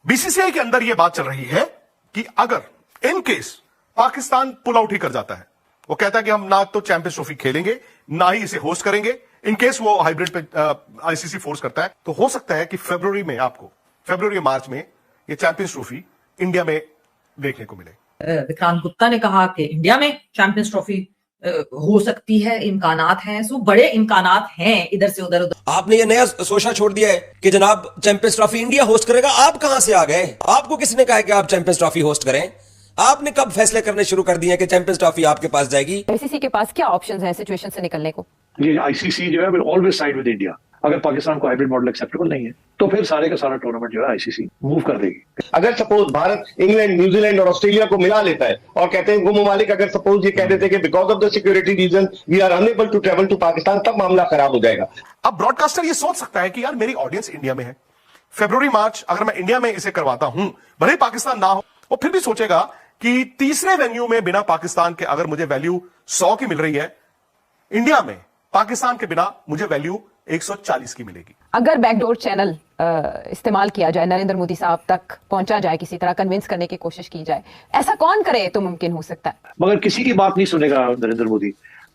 BCCI के अंदर यह बात चल रही है कि अगर in case Pakistan pull out ही कर जाता है, वो कहता है कि हम ना तो चैंपियंस ट्रॉफी खेलेंगे ना ही इसे होस्ट करेंगे, इन केस वो हाइब्रिड पे आईसीसी फोर्स करता है, तो हो सकता है कि फरवरी मार्च में ये चैंपियंस ट्रॉफी इंडिया में देखने को मिले। विक्रांत गुप्ता ने कहा कि इंडिया में चैंपियंस ट्रॉफी हो सकती है, इम्कानात हैं, सो बड़े इम्कानात हैं इधर से उधर। आपने ये नया सोचा छोड़ दिया है कि जनाब चैंपियंस ट्रॉफी इंडिया होस्ट करेगा। आप कहां से आ गए? आपको किसने कहा कि आप चैंपियंस ट्रॉफी होस्ट करें? आपने कब फैसले करने शुरू कर दिए कि चैंपियंस ट्रॉफी आपके पास जाएगी? आईसीसी के पास क्या ऑप्शंस हैं सिचुएशन से निकलने को? ये आईसीसी जो है will always side with India. अगर पाकिस्तान को हाइब्रिड मॉडल एक्सेप्टेबल नहीं है तो फिर सारे का सारा टूर्नामेंट जो है आईसीसी मूव कर देगी। अगर सपोज भारत इंग्लैंड, न्यूजीलैंड और ऑस्ट्रेलिया को मिला लेता है और कहते हैं वो ममालिक अगर सपोज ये कह देते हैं कि because of the security reason we are unable to travel to Pakistan, तब मामला खराब हो जाएगा। अब ब्रॉडकास्टर ये सोच सकता है कि यार मेरी ऑडियंस इंडिया में है, फरवरी मार्च अगर मैं इंडिया में इसे करवाता हूं, भले ही पाकिस्तान ना हो, वो फिर भी सोचेगा कि तीसरे वेन्यू में बिना पाकिस्तान के अगर मुझे वैल्यू 100 की मिल रही है, इंडिया में पाकिस्तान के बिना मुझे वैल्यू 140 की मिलेगी। अगर बैकडोर चैनल इस्तेमाल किया जाए, नरेंद्र मोदी साहब तक पहुंचा जाए, किसी तरह कन्विंस करने की कोशिश की जाए, ऐसा कौन करे तो मुमकिन हो सकता है? मगर किसी की बात नहीं सुनेगा Narendra Modi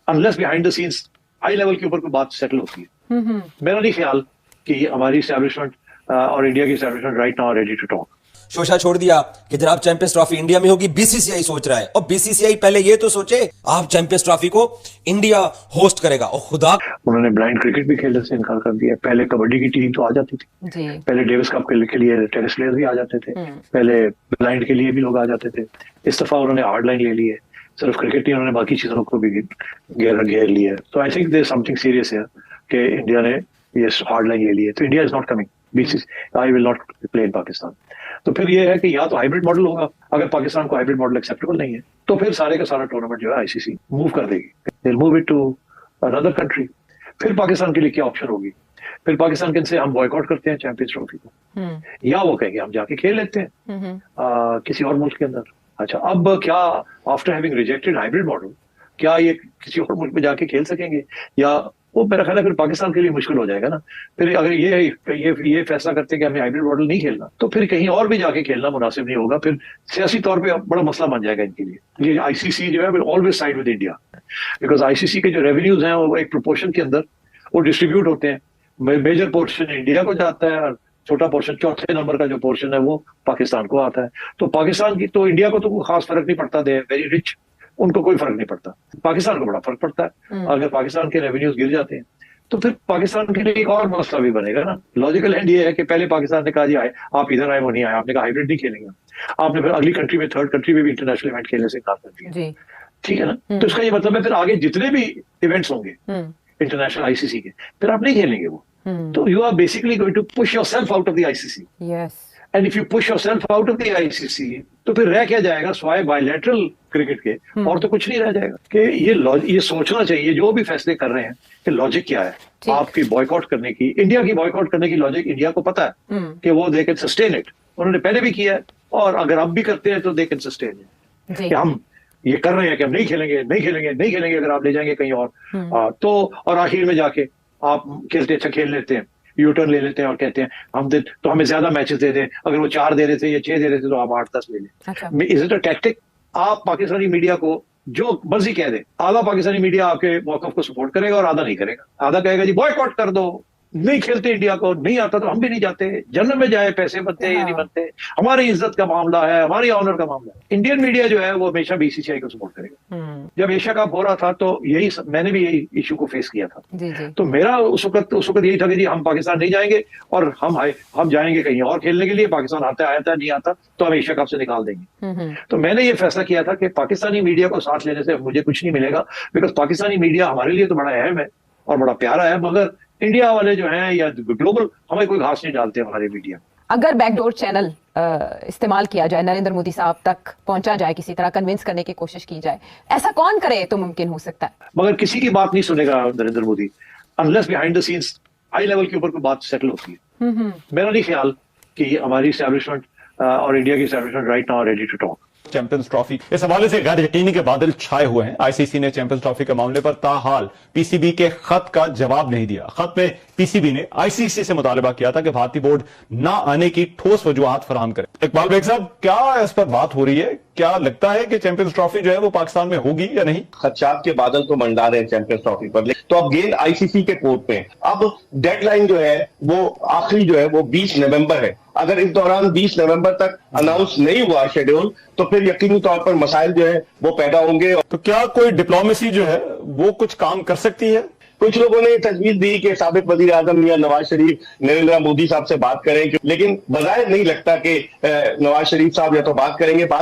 unless behind the scenes high level के ऊपर कोई बात सेटल होती है। मेरा नहीं ख्याल कि हमारी एस्टैब्लिशमेंट और इंडिया की establishment right now ready to talk. शोशा छोड़ दिया कि जनाब चैंपियंस ट्रॉफी इंडिया में होगी, बीसीसीआई सोच रहा है। और बीसीसीआई पहले ये तो सोचे आप चैंपियंस ट्रॉफी को इंडिया होस्ट करेगा। और खुदा, उन्होंने ब्लाइंड क्रिकेट भी खेलने से इनकार कर दिया। पहले कबड्डी की टीम तो आ जाती थी, पहले डेविस कप के लिए टेनिस प्लेयर भी आ जाते थे, पहले ब्लाइंड के लिए भी लोग आ जाते थे। इस दफा उन्होंने हार्ड लाइन ले ली है, सिर्फ क्रिकेट नहीं, उन्होंने बाकी चीजों को भी घेर लिया है। तो I think there something serious है कि इंडिया ने ये हार्ड लाइन ले ली है, तो India is not coming, BCCI will not play in Pakistan. तो फिर ये है कि या तो हाइब्रिड मॉडल होगा, अगर पाकिस्तान को हाइब्रिड मॉडल एक्सेप्टेबल नहीं है तो फिर सारे का सारा टूर्नामेंट जो है आईसीसी मूव कर देगी, they will move it to another country. फिर पाकिस्तान के लिए क्या ऑप्शन होगी? फिर पाकिस्तान के से हम बॉयकॉट करते हैं चैंपियंस ट्रॉफी को, या वो कहेंगे हम जाके खेल लेते हैं किसी और मुल्क के अंदर। अच्छा, अब क्या after having rejected hybrid model क्या ये किसी और मुल्क में जाके खेल सकेंगे? या वो मेरा ख्याल है फिर पाकिस्तान के लिए मुश्किल हो जाएगा ना। फिर अगर ये फैसला करते हैं कि हमें हाइब्रिड मॉडल नहीं खेलना, तो फिर कहीं और भी जाके खेलना मुनासिब नहीं होगा, फिर सियासी तौर पे बड़ा मसला बन जाएगा इनके लिए। ये आईसीसी जो है will always side with India, because ICC के जो रेवेन्यूज हैं वो एक प्रोपोर्शन के अंदर वो डिस्ट्रीब्यूट होते हैं। मेजर पोर्शन इंडिया को जाता है और छोटा पोर्शन, चौथे नंबर का जो पोर्शन है वो पाकिस्तान को आता है। तो पाकिस्तान की तो इंडिया को तो कोई खास फर्क नहीं पड़ता, दे वेरी रिच, उनको कोई फर्क नहीं पड़ता। पाकिस्तान को बड़ा फर्क पड़ता है। अगर पाकिस्तान के रेवेन्यूज गिर जाते हैं तो फिर पाकिस्तान के लिए एक और मसला भी बनेगा ना। लॉजिकल एंड ये है कि पहले पाकिस्तान ने कहा जी आए, आप इधर आए, वो नहीं आए, आपने कहा हाइब्रिड नहीं खेलेंगे, आपने फिर अगली कंट्री में, थर्ड कंट्री में भी इंटरनेशनल इवेंट खेलने से इनकार कर दिया, ठीक है ना। तो इसका ये मतलब है फिर आगे जितने भी इवेंट्स होंगे इंटरनेशनल आईसीसी के, फिर आप नहीं खेलेंगे वो। तो you are basically going to push yourself out of the ICC. And if you push yourself out of the ICC, तो फिर रह क्या जाएगा स्वाय बायलैटरल क्रिकेट के, और तो कुछ नहीं रह जाएगा। कि ये सोचना चाहिए जो भी फैसले कर रहे हैं कि लॉजिक क्या है आपकी बॉयकॉट करने की, इंडिया की बॉयकॉट करने की लॉजिक इंडिया को पता है कि वो दे कैन सस्टेन इट। उन्होंने पहले भी किया है और अगर अब भी करते हैं तो दे कैन सस्टेन इट। कि हम ये कर रहे हैं कि हम नहीं खेलेंगे अगर आप ले जाएंगे कहीं और, तो और आखिर में जाके आप खेल लेते हैं, यू टर्न ले लेते हैं और कहते हैं हम तो हमें ज्यादा मैचेस दे दें, अगर वो 4 दे रहे थे या 6 दे रहे थे तो आप 8-10 ले लें। Is it a tactic? आप पाकिस्तानी मीडिया को जो मर्जी कह दे, आधा पाकिस्तानी मीडिया आपके मौकफ को सपोर्ट करेगा और आधा नहीं करेगा। आधा कहेगा जी बॉयकॉट कर दो, नहीं खेलते इंडिया को, नहीं आता तो हम भी नहीं जाते, जन्म में जाए पैसे बनते हैं या नहीं बनते, हमारी इज्जत का मामला है, हमारी ऑनर का मामला है। इंडियन मीडिया जो है वो हमेशा बीसीसीआई को सपोर्ट करेगा। जब एशिया कप हो रहा था तो मैंने भी यही इशू को फेस किया था। तो मेरा उस वक्त यही था कि जी हम पाकिस्तान नहीं जाएंगे और हम जाएंगे कहीं और खेलने के लिए, पाकिस्तान आया था नहीं आता तो हम एशिया कप से निकाल देंगे। तो मैंने ये फैसला किया था कि पाकिस्तानी मीडिया को साथ लेने से मुझे कुछ नहीं मिलेगा, बिकॉज पाकिस्तानी मीडिया हमारे लिए तो बड़ा अहम है और बड़ा प्यारा है, मगर इंडिया वाले जो हैं या ग्लोबल हमें कोई घास नहीं डालते हमारे मीडिया। अगर बैकडोर चैनल इस्तेमाल किया जाए, नरेंद्र मोदी साहब तक पहुंचा जाए, किसी तरह कन्विंस करने की कोशिश की जाए, ऐसा कौन करे तो मुमकिन हो सकता है? मगर किसी की बात नहीं सुनेगा Narendra Modi unless behind the scenes high level के ऊपर कोई बात सेटल होती है। मेरा नहीं ख्याल कि हमारी एस्टैब्लिशमेंट और इंडिया की establishment right now ready to talk. Champions trophy, इस हवाले से गैर यकीनी के बादल छाए हुए हैं। आईसीसी ने चैंपियंस ट्रॉफी के मामले पर ताहाल पीसीबी के खत का जवाब नहीं दिया। खत में पीसीबी ने आईसीसी से मुतालबा किया था कि भारतीय बोर्ड ना आने की ठोस वजूहात फराहम करे। इकबाल बेग साहब, क्या इस पर बात हो रही है? क्या लगता है कि चैंपियंस ट्रॉफी जो है वो पाकिस्तान में होगी या नहीं? खदशात के बादल तो मंडा रहे हैं चैंपियंस ट्रॉफी पर, तो अब गेंद आईसीसी के कोर्ट में। अब डेडलाइन जो है वो आखिरी जो है वो 20 नवंबर है। अगर इस दौरान 20 नवंबर तक अनाउंस नहीं हुआ शेड्यूल, तो फिर यकीनी तौर पर मसाइल जो है वो पैदा होंगे। तो क्या कोई डिप्लोमेसी जो है वो कुछ काम कर सकती है? कुछ लोगों ने तजवीज दी कि साबिक वजीर आजम मियां नवाज शरीफ नरेंद्र मोदी साहब से बात करें, लेकिन बजाय नहीं लगता कि नवाज शरीफ साहब या तो बात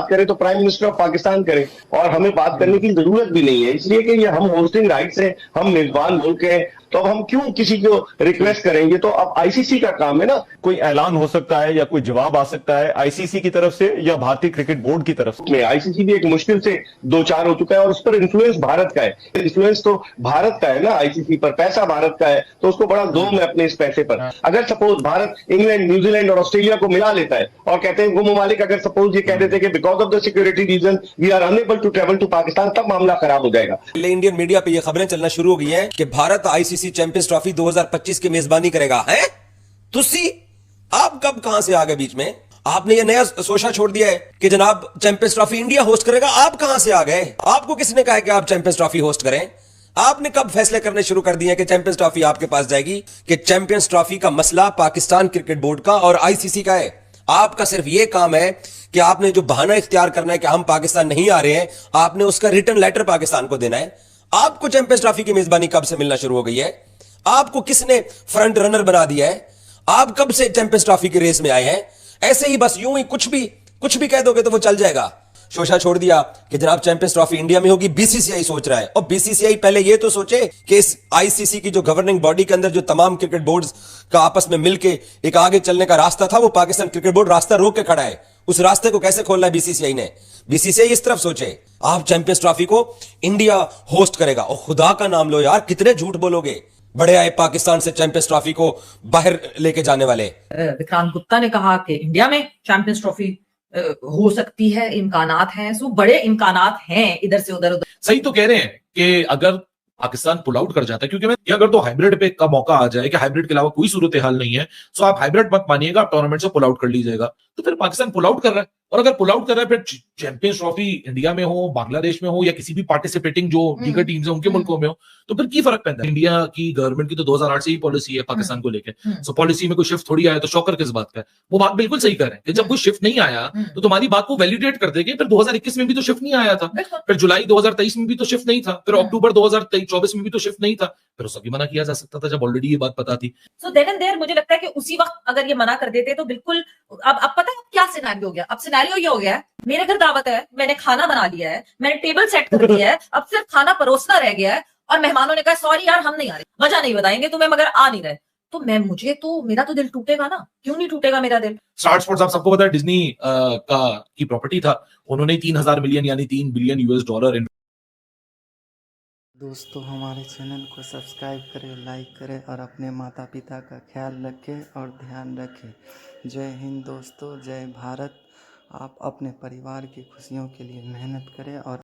करें तो प्राइम मिनिस्टर ऑफ पाकिस्तान करें, और हमें बात करने की जरूरत भी नहीं है, इसलिए कि ये हम होस्टिंग राइट्स है, हम मेजबान मुल्क हैं, तो अब हम क्यों किसी को रिक्वेस्ट करेंगे? तो अब आईसीसी का काम है ना। कोई ऐलान हो सकता है या कोई जवाब आ सकता है आईसीसी की तरफ से या भारतीय क्रिकेट बोर्ड की तरफ से? आईसीसी भी एक मुश्किल से 2-4 हो चुका है, और उस पर इन्फ्लुएंस भारत का है। इन्फ्लुएंस तो भारत का है ना आईसीसी पर, पैसा भारत का है, तो उसको बड़ा जोम है अपने इस पैसे पर। अगर सपोज भारत इंग्लैंड, न्यूजीलैंड और ऑस्ट्रेलिया को मिला लेता है, और कहते हैं वो ममालिक अगर सपोज ये कह देते हैं कि because of the security reason we are unable to travel to Pakistan, तब मामला खराब हो जाएगा। इंडियन मीडिया पे ये खबरें चलना शुरू हो गई हैं कि भारत आईसीसी चैंपियंस ट्रॉफी 2025 की मेजबानी करेगा। है तुसी आप कब कहां से आ गए बीच में? आपने ये नया सोचा छोड़ दिया है कि जनाब चैंपियंस ट्रॉफी इंडिया होस्ट करेगा। आप कहां से आ गए? आपको किसने कहा है कि आप चैंपियंस ट्रॉफी होस्ट करें? आपने कब फैसले करने शुरू कर दिए कि चैंपियंस ट्रॉफी आपके पास जाएगी? कि चैंपियंस ट्रॉफी का मसला पाकिस्तान क्रिकेट बोर्ड का और आईसीसी का है। आपका सिर्फ यह काम है कि आपने जो बहाना इख्तियार करना है कि हम पाकिस्तान नहीं आ रहे हैं, आपने उसका रिटर्न लेटर पाकिस्तान को देना है। आपको चैंपियंस ट्रॉफी की मेजबानी कब से मिलना शुरू हो गई है? आपको किसने फ्रंट रनर बना दिया है? आप कब से चैंपियंस ट्रॉफी की रेस में आए हैं? ऐसे ही बस यूं ही कुछ भी कह दोगे तो वो चल जाएगा। शोशा छोड़ दिया कि जनाब चैंपियंस ट्रॉफी इंडिया में होगी, बीसीसीआई सोच रहा है। और बीसीसीआई पहले ये तो सोचे कि इस आईसीसी की जो गवर्निंग बॉडी के अंदर जो तमाम क्रिकेट बोर्ड्स का आपस में मिलकर एक आगे चलने का रास्ता था, वो पाकिस्तान क्रिकेट बोर्ड रास्ता रोक के खड़ा है। उस रास्ते को कैसे खोलना है बीसीसीआई ने? बीसीसीआई इस तरफ सोचे आप चैंपियंस ट्रॉफी को इंडिया होस्ट करेगा। और खुदा का नाम लो यार, कितने झूठ बोलोगे? बड़े आए पाकिस्तान से चैंपियंस ट्रॉफी को बाहर लेके जाने वाले। विक्रांत गुप्ता ने कहा कि इंडिया में चैंपियंस ट्रॉफी हो सकती है, इम्कानात हैं। सो बड़े इम्कानात हैं इधर से उधर। सही तो कह रहे हैं कि अगर पाकिस्तान पुल आउट कर जाता है, क्योंकि मैं अगर तो हाइब्रिड पे का मौका आ जाए कि हाइब्रिड के अलावा कोई सूरत हाल नहीं है, तो आप हाइब्रिड मत मानिएगा, आप टूर्नामेंट से पुल आउट कर लीजिएगा। तो फिर पाकिस्तान पुल आउट कर रहा है, और अगर पुल आउट कर रहा है फिर चैंपियंस ट्रॉफी इंडिया में हो, बांग्लादेश में हो, या किसी भी पार्टिसिपेटिंग जो दीगर टीम्स है उनके मुल्कों में हो, तो फिर की फर्क पैदा है? इंडिया की गवर्नमेंट की तो 2008 से ही पॉलिसी है पाकिस्तान को लेकर। सो पॉलिसी में कोई शिफ्ट थोड़ी आया तो शौकर किस बात का है? वो बात बिल्कुल सही कर रहे हैं कि जब कोई शिफ्ट नहीं आया तो तुम्हारी बात को वैलिडेट कर देंगे। फिर 2021 में भी तो शिफ्ट नहीं आया था, फिर जुलाई 2023 में भी तो शिफ्ट नहीं था, फिर अक्टूबर 2024 में भी तो शिफ्ट नहीं था, फिर उसका भी मना किया जा सकता था जब ऑलरेडी ये बात पता थी। सो देन एंड देयर मुझे लगता है कि उसी वक्त अगर ये मना कर देते तो बिल्कुल। अब पता है क्या सिनेरियो हो गया? अब सिनेरियो ये हो गया है, मेरे घर दावत है, मैंने खाना बना लिया है, मैंने टेबल सेट कर दिया है, अब सिर्फ खाना परोसना रह गया है, और मेहमानों ने कहा सॉरी यार हम नहीं आ रहे, वजह नहीं बताएंगे तुम्हें मगर आ नहीं रहे, तो मेरा तो दिल टूटेगा ना। क्यों नहीं टूटेगा मेरा दिल? स्टार स्पोर्ट्स आप सबको पता है डिज्नी की प्रॉपर्टी था, उन्होंने 3000 मिलियन यानी $3 बिलियन दोस्तों हमारे चैनल को सब्सक्राइब करें, लाइक करें और अपने माता पिता का ख्याल रखें और ध्यान रखें। जय हिंद दोस्तों, जय भारत। आप अपने परिवार की खुशियों के लिए मेहनत करें और